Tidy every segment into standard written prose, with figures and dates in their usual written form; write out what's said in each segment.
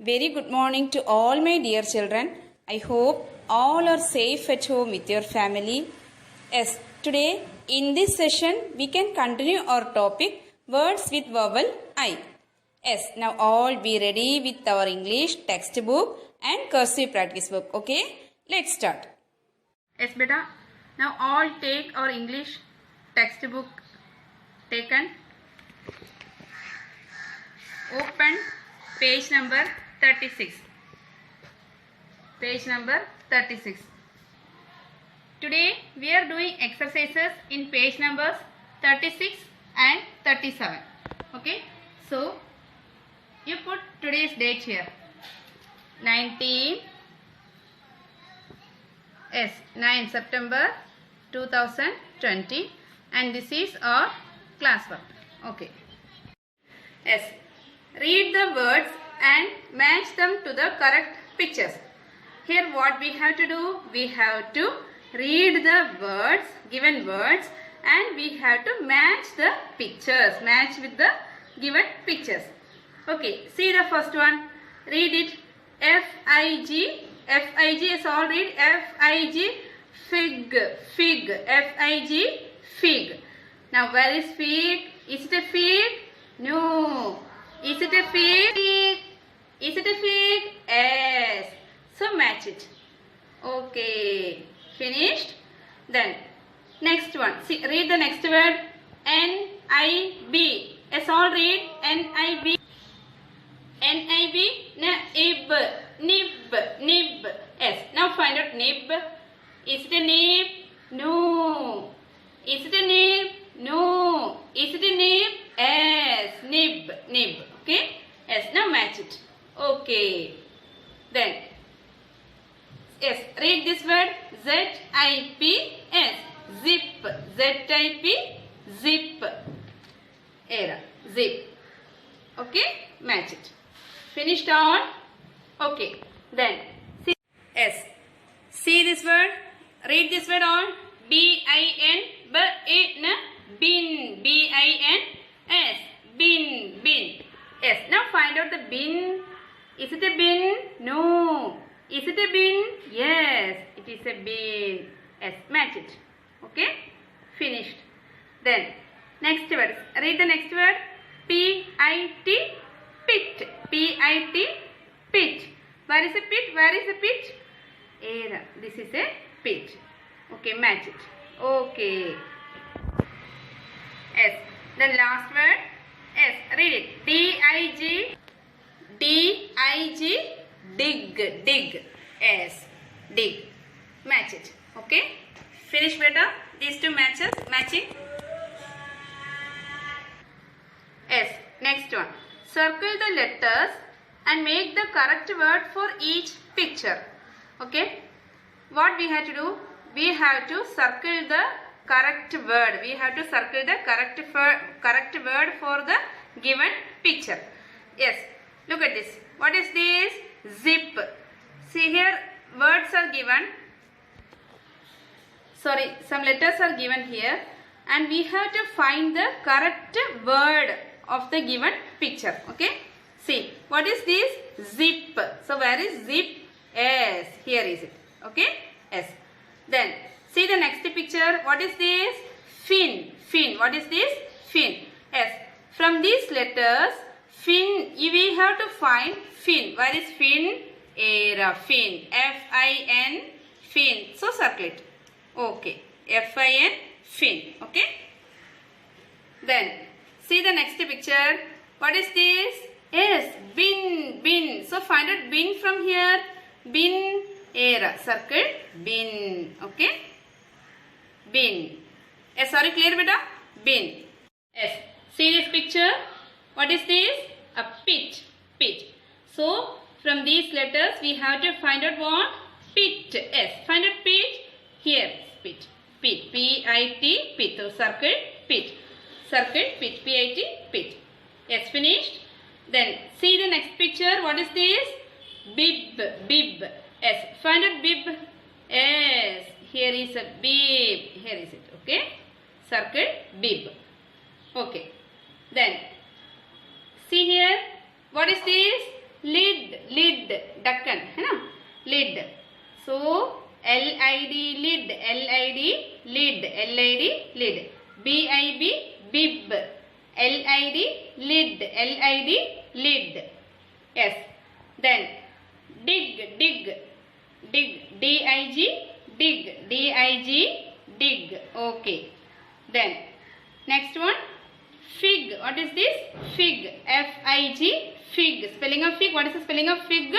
Very good morning to all my dear children. I hope all are safe at home with your family. Yes, today in this session we can continue our topic words with vowel I. Yes, now all be ready with our English textbook and cursive practice book. Okay, let's start. Yes, beta. Now all take our English textbook taken. Open page number 36. Page number 36. Today we are doing exercises in page numbers 36 and 37. Okay. So you put today's date here. 9 September 2020, and this is our classwork. Okay. Yes. Read the words and match them to the correct pictures. Here what we have to do? We have to read the words, given words, and we have to match the pictures. Match with the given pictures. Okay. See the first one. Read it. F-I-G. F-I-G is all read. F-I-G. Fig. Fig. F-I-G. Fig. Now where is fig? Is it a fig? No. Is it a fig? Is it a fig? Yes. So match it. Okay. Finished? Then next one. See, read the next word. N-I-B. Yes, all read. N-I-B. N-I-B. Nib. Nib. Nib. Yes. Now find out nib. Is it a nib? No. Is it a nib? No. Is it a nib? Yes. Nib. Nib. Okay. Yes. Now match it. Okay. Then. Yes. Read this word. Z-I-P-S. Zip. Z-I-P. Zip. Era. Zip. Okay. Match it. Finished all? Okay. Then. See. Yes. See this word. Read this word all. B-I-N. B-I-N. Bin. B-I-N-S. Bin. Bin. Yes. Now find out the bin. Is it a bin? No. Is it a bin? Yes. It is a bin. Yes. Match it. Okay. Finished. Then. Next word. Read the next word. P-I-T. Pit. P-I-T. Pit. Where is a pit? Where is a pit? Era. This is a pit. Okay. Match it. Okay. Yes. Then last word. Yes. Read it. D-I-G. D-I-G. Dig. Dig. Yes. Dig. Match it. Okay. Finish better. These two matches. Matching. Yes. Next one. Circle the letters and make the correct word for each picture. Okay. What we have to do? We have to circle the correct word. We have to circle the correct word for the given picture. Yes. Look at this. What is this? Zip. See here, words are given. Sorry, some letters are given here, and we have to find the correct word of the given picture. Okay. See, what is this? Zip. So where is zip? Yes, here is it. Okay. Yes. Then see the next picture. What is this? Fin. Fin. What is this? Fin. Yes. From these letters, fin, we have to find fin. Where is fin? Era. Fin. F-I-N. Fin. So circle it. Okay. F-I-N. Fin. Okay. Then see the next picture. What is this? Yes. Bin. Bin. So find out bin from here. Bin. Era. Circle. Bin. Okay. Bin. Yes. Sorry. Clear beta? Bin. Yes. See this picture. What is this? A pit. Pit. So from these letters we have to find out what? Pit. Yes. Find out pit. Here. Pit. Pit. P-I-T. Pit. So circle. Pit. Circle. Pit. P-I-T. Pit. Yes. Finished. Then see the next picture. What is this? Bib. Bib. Yes. Find out bib. Yes. Here is a bib. Here is it. Okay. Circle. Bib. Okay. Then see here. What is this? Lid. Lid. So LID lid, LID lid, LID lid. BIB bib, LID lid, LID lid. Yes. Then dig, dig, dig, DIG dig, DIG dig. Okay. Then next one, fig. What is this? Fig, FIG, fig. Spelling of fig. What is the spelling of fig?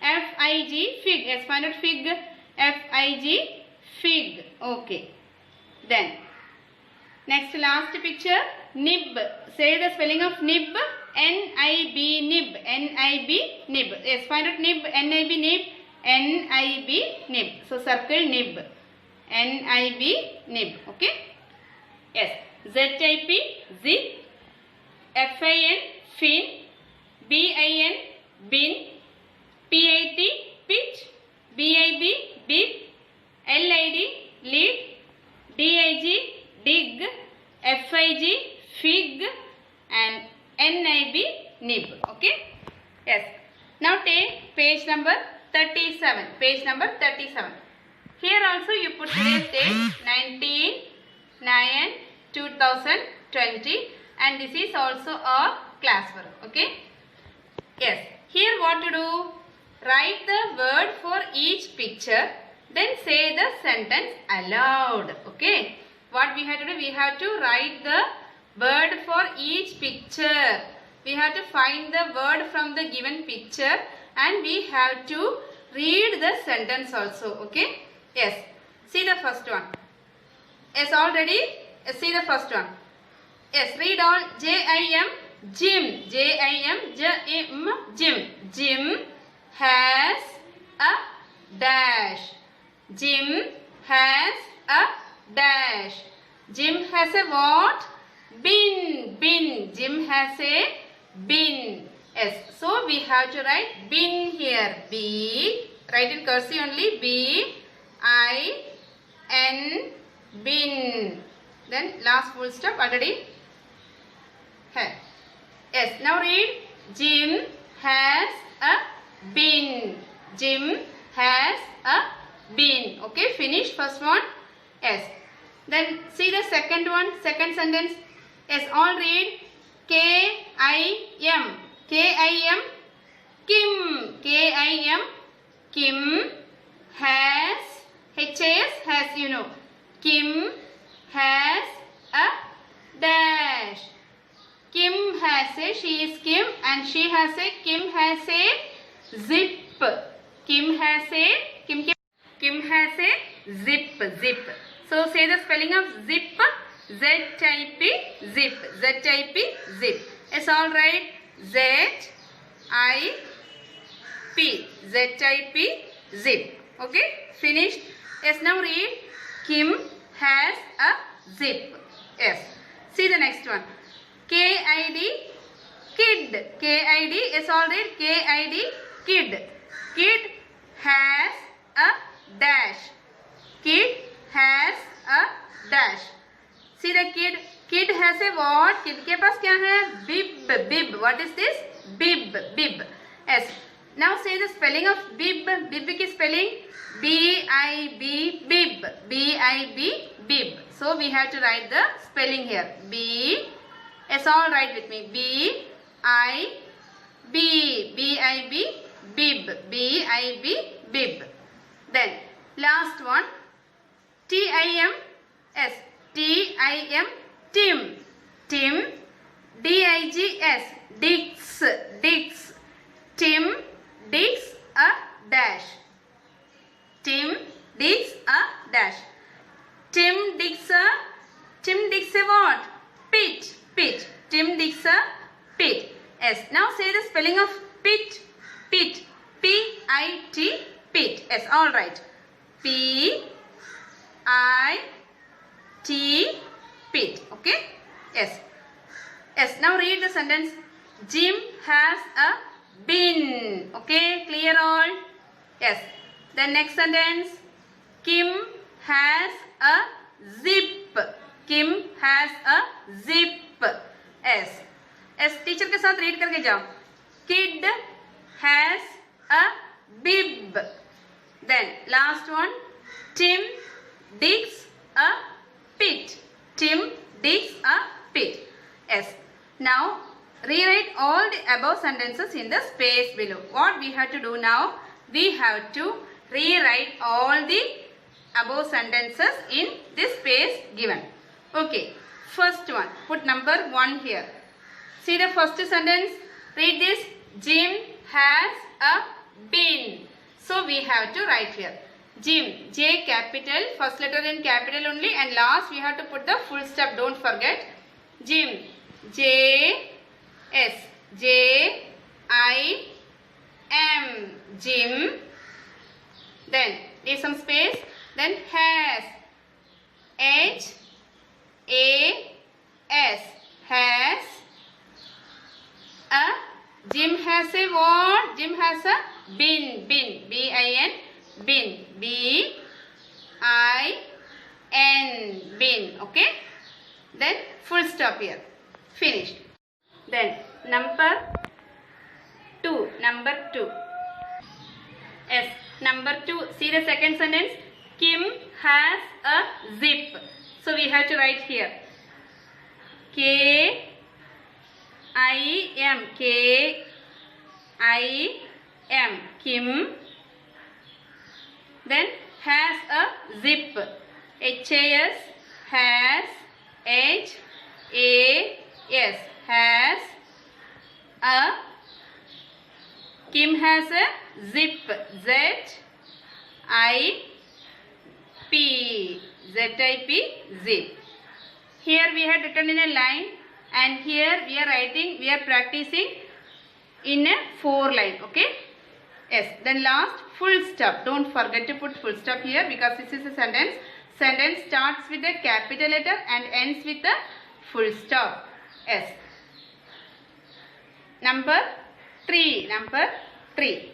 FIG, fig. Yes, find out fig. FIG, fig. Okay. Then next, last picture, nib. Say the spelling of nib. NIB, nib. NIB, nib. Yes, find out nib. NIB, nib. NIB, nib. So circle nib. NIB, nib. Okay. Yes. ZIP, zip. FIN, fin. BIN, bin. PIT, pit. BIB, bib. LID, lid. DIG, dig. FIG, fig. And NIB, nib. Okay. Yes. Now take page number 37. Page number 37. Here also you put today's date 19/9/2020, and this is also a classwork. Okay. Yes. Here what to do? Write the word for each picture, then say the sentence aloud. Okay. What we have to do? We have to write the word for each picture. We have to find the word from the given picture, and we have to read the sentence also. Okay. Yes. See the first one. Yes, already. Yes, see the first one. Yes, read all. JIM, Jim. JIM, Jim. Jim has a dash. Jim has a dash. Jim has a what? Bin. Bin. Jim has a bin. Yes. So we have to write bin here. B. Write in cursive only. BIN. Bin. Then last full stop already. Yes. Now read. Jim has a bin. Jim has a bin. Okay. Finish first one. Yes. Then see the second one. Second sentence. Yes. All read. KIM. KIM. Kim. KIM. Kim has. HAS has, you know. Kim has a dash. Kim has a, she is Kim, and she has a, Kim has a zip. Kim has a, Kim has a zip, zip. So say the spelling of zip. ZIP, zip. ZIP, zip. It's all right. ZIP, ZIP, zip. Okay, finished. Yes, now read. Kim has a zip. Yes. See the next one. KID, kid. KID is all right. KID, kid. Kid has a dash. Kid has a dash. See the kid. Kid has a what? Kid के पास क्या है? Bib. Bib. What is this? Bib. Bib. Yes. Now say the spelling of bib. Bib की spelling BIB. Bib. BIB. Bib. So we have to write the spelling here. B. Yes, all write with me. BIB. BIB. Bib. BIB. Bib. Then last one. TIM. Yes. TIM. Tim. Tim. DIGS. Dix. Dix. Tim digs a dash. Tim digs a dash. Tim digs a what? Pit. Pit. Tim digs a pit. Yes. Now say the spelling of pit. Pit. P-I-T. Pit. Yes. All right. P-I-T. Pit. Okay. Yes. Yes. Now read the sentence. Jim has a bin. Okay. Clear all? Yes. The next sentence. Kim has a zip. Kim has a zip. Yes. Yes. Teacher के साथ read करके जाओ. Kid has a bib. Then last one. Tim digs a pit. Tim digs a pit. Yes. Now rewrite all the above sentences in the space below. What we have to do now? We have to rewrite all the above sentences in this space given. Okay. First one. Put number 1 here. See the first sentence. Read this. Jim has a bin. So we have to write here. Jim. J capital. First letter in capital only. And last we have to put the full stop. Don't forget. Jim. J. S. J. I. M. Jim. Then leave some space. Then has. H. A. S. Has. A. Jim has a what? Jim has a bin. Bin. B-I-N. Bin. B-I-N. Bin. Okay. Then full stop here. Finished. Then number 2. Number 2. Yes. Number 2. See the second sentence. Kim has a zip. So we have to write here. K-I-M. K-I-M. Kim. Then has a zip. H-A-S. Has. H-A-S. Has a. Kim has a zip. Z-I-P. Z-I-P. Zip. Here we had written in a line, and here we are practicing in a 4 line. Okay. Yes. Then last full stop. Don't forget to put full stop here because this is a sentence. Sentence starts with a capital letter and ends with a full stop. Yes. Number 3. Number 3.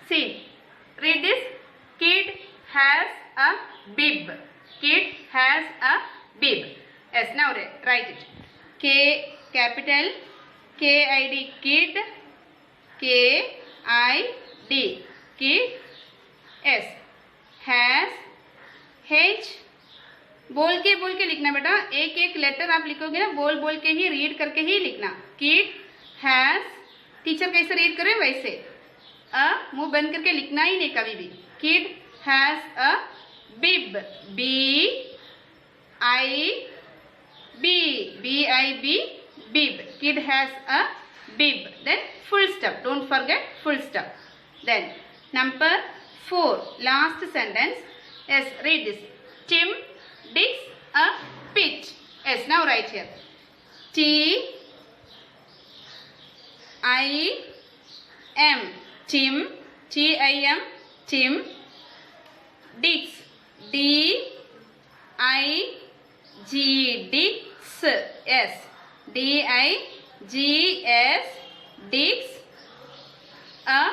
See. Read this. Kid has a bib. Kid has a bib. Yes. Now write it. K capital. K-I-D. Kid. K-I-D. Kid. S. Has. H. बोल के लिखना बेटा. एक एक letter आप लिखोगे ना, बोल के ही, रीड करके ही लिखना. Kid has. टीचर कैसे रीड करे वैसे. मुंह बंद करके लिखना ही नहीं कभी भी. Kid has a bib. B-I-B. B-I-B. Bib. Kid has a bib. Then full stop. Don't forget full stop. Then number 4. Last sentence. Yes, read this. Tim digs a pit. Yes, now write here. T-I-M. Tim. T-I-M. Tim. Digs. D-I-G. Digs. Yes. D-I-G-S. Digs. A.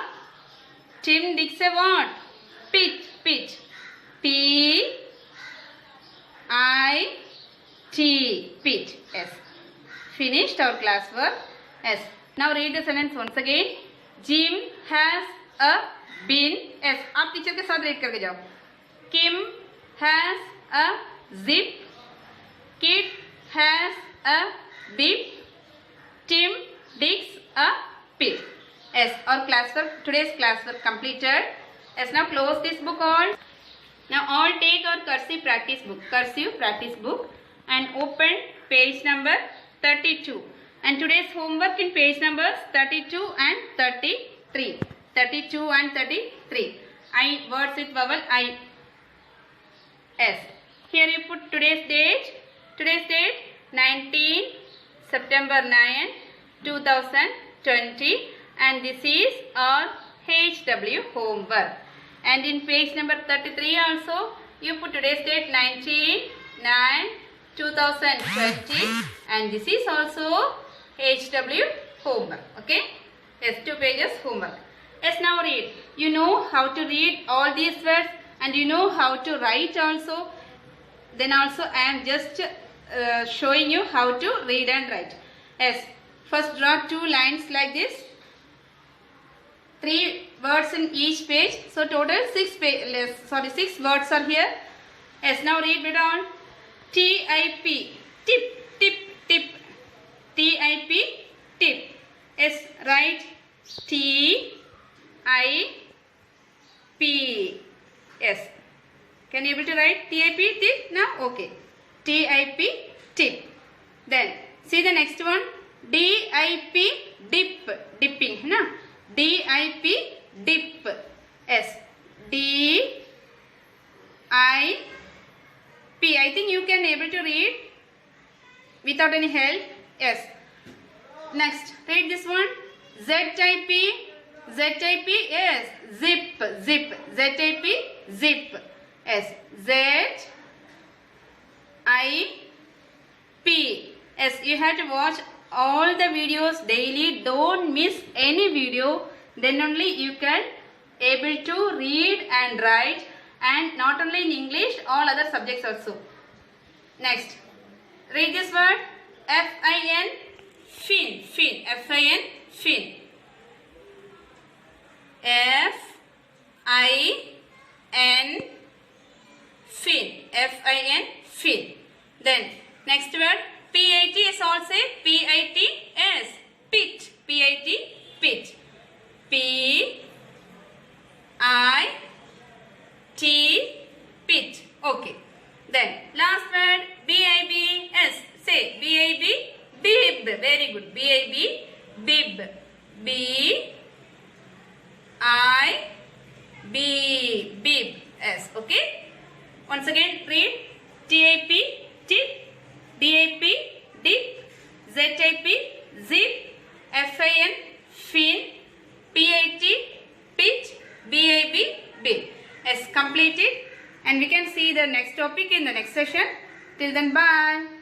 Tim digs a what? Pit. Pit. P-I-T. Pit. Yes. Finished our class work. Yes. Now read the sentence once again. Jim has a bin. Yes. आप teacher के साथ read करके जाओ. Kim has a zip. Kid has a bib. Tim digs a pit. Yes. Our class work, today's class work completed. Yes. Now close this book all. Now all take our cursive practice book and open page number 32. And today's homework in page numbers 32 and 33. 32 and 33. I words with vowel I. S. Here you put today's date. Today's date 19 September 9 2020, and this is our HW homework. And in page number 33 also you put today's date 19/9/2020, and this is also HW homework. Okay. Yes, 2 pages homework. Yes, now read. You know how to read all these words and you know how to write also. Then also I am just showing you how to read and write. Yes. First draw 2 lines like this. 3 words in each page. So total 6 words are here. Yes, now read it on. T-I-P, tip, tip, tip. T-I-P, tip. Yes, write T-I-P. Yes. Can you able to write T-I-P, tip now? Okay. T-I-P, tip. Then, see the next one. D-I-P, dip, dipping. No? D-I-P, dip. Yes. D-I-P. I think you can able to read without any help. Yes. Next, read this one. Z-I-P. Z-I-P, yes. Zip, zip. Z-I-P, zip. Yes. Z-I-P. Yes, you have to watch all the videos daily. Don't miss any video. Then only you can able to read and write, and not only in English, all other subjects also. Next, read this word. F-I-N, fin, fin. F-I-N, fin. F-I-N, fin. F-I-N, fin. Then, next word. P-I-T is also P-I-T, yes. Pit. P-I-T, pit. P-I-T, pit. Okay. Then, last word. B-I-B, yes. Say B-I-B, bib. Very good. B-I-B, bib. B-I-B, bib. Yes. Okay. Once again, read. T-I-P, tip. D-I-P, dip. Z-I-P, zip. F-I-N, fin. P-I-T, pit. B-I-B, bib. Yes, completed. And we can see the next topic in the next session. Till then, bye.